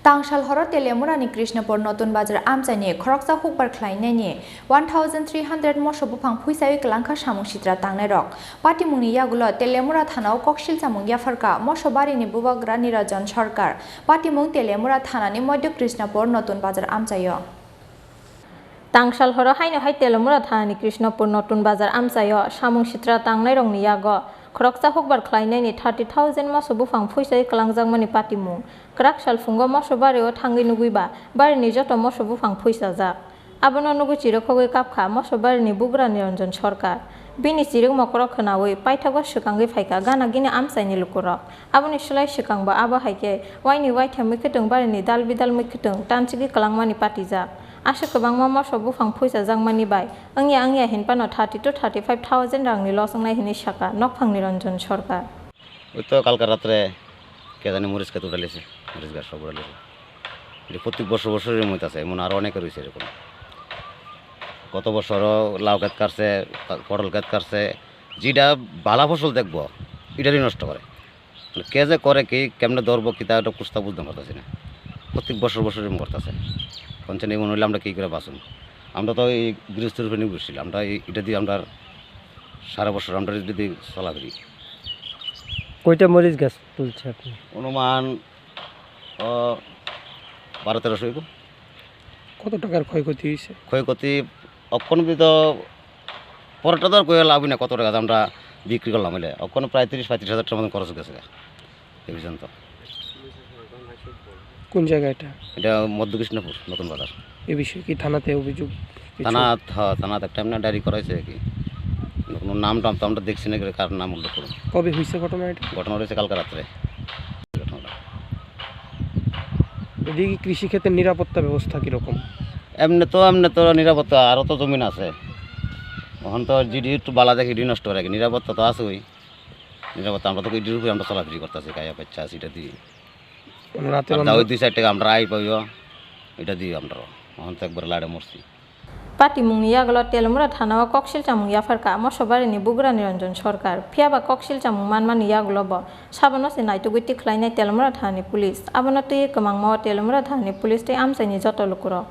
Tangshal horo Teliamura ni Krishnapur notun bazar Amchaio Khoroksa Hukbar Khlainaini 1300 Mosso Buphang Phuichawi Klangkha samung sitra tangnai rok Pati mungni yagulo Teliamura thanao koksil samung yafarka Mosso barini bubagra nirajan sarkar Pati mung Teliamura thanani modyo Krishnapur notun bazar Amchaio Tangshal horo haino hai Teliamura thanani Krishnapur notun bazar Amchaio samung sitra tangnai rok ni yago Khoroksa Hukbar Khlainaini 30,000 Mosso Buphang Phuichawi Kwlangjak mani pati mung Krak salfungo Mosso bareo thangi nuguiba barini joto Mosso Buphang phuichajak abono nugu chirokogoi kapkha Mosso barini bugra niranjan sarkar bini chirok mokorok khnawi paithago swkangui phaika gana gini Amchaini lukurok aboni slai swkangba abo haike waini waitham mikhutung barini dal bidal mikhutung tanchigi kwlangmani patijak asha kwbangma Mosso Buphang phuichajak mani bai angya hinpano 30 to 35,000 rangni loss angnai hini saka nokphang niranjan sarkar ওইতো কালকে রাত্রে কে জানি মরিচ খেতে উঠালেছে মরিচ গাছ সব উঠালেছে এটা প্রত্যেক বছরের মধ্যে আছে এমন আরও অনেকে রয়েছে এরকম গত বছরও লাউ গাছ কাটছে পটল গাছ কাটছে যেটা ভালো ফসল দেখবো এটারই নষ্ট করে কে যে করে কি কেমনে ধরবো কি তা একটা কুস্তা বুঝতে পারতেছি না প্রত্যেক বছরের এরকম করতেছে কনসেন এমন হইলে আমরা কী করে বাঁচুন আমরা তো এই গৃহস্থের উপরে নিয়ে বসছিলাম আমরা এটা দিয়ে আমরা সারা বছর আমরা এটা দিয়ে চলাফেরি কয়টা মরিচ গাছ তুলছে আপনি অনুমান 12-1300 হইব কত টাকার ক্ষয়ক্ষতি হয়েছে ক্ষয়ক্ষতি অক্ষণবিত পরেরটা তো আর কয়ে লাভ না কত টাকা আমরা বিক্রি করলাম হলে অক্ষণ প্রায় 30-35 হাজার টাকার মতন খরচ গেছে এই পর্যন্ত কোন জায়গা এটা মধ্য কৃষ্ণপুর নতুন বাজার এই বিষয়ে কি থানাতে অভিযোগ থানাতে একটা এমনি ডায়েরি করাইছে কি কোনো নাম টাম তো আমরা দেখছি না কার নাম উল্লেখ করুন কবে হয়েছে ঘটনা হয়েছে কালকে রাত্রে এদিকে কৃষিক্ষেত্রের নিরাপত্তা ব্যবস্থা কীরকম এমনি তো নিরাপত্তা আরও তো জমিন আছে এখন তো জিডি একটু বালা দেখে ইডি নষ্ট করে নিরাপত্তা তো আছে ওই নিরাপত্তা আমরা তো ইডির উপরে আমরা চলাফেরি করতেছি গায়ে বাচ্চা সেটা দিয়ে রাতে ওই 2-4 টাকা আমরা আই পাইব এটা দিয়ে আমরা এখন তো একবার লাড়ে মরছি Pati mungni yagulo Teliamura thanao koksil chamung yafarka Mosso barini bugra niranjan sarkar phiaba koksil chamung manmani yagulo bo sabono se naitugui khlainai Teliamura thani police abono tui kwmangma Teliamura thani police tei Amchaini joto lukuro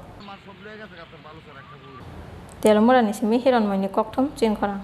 Teliamura ni simi hiranmani kokthom Khorang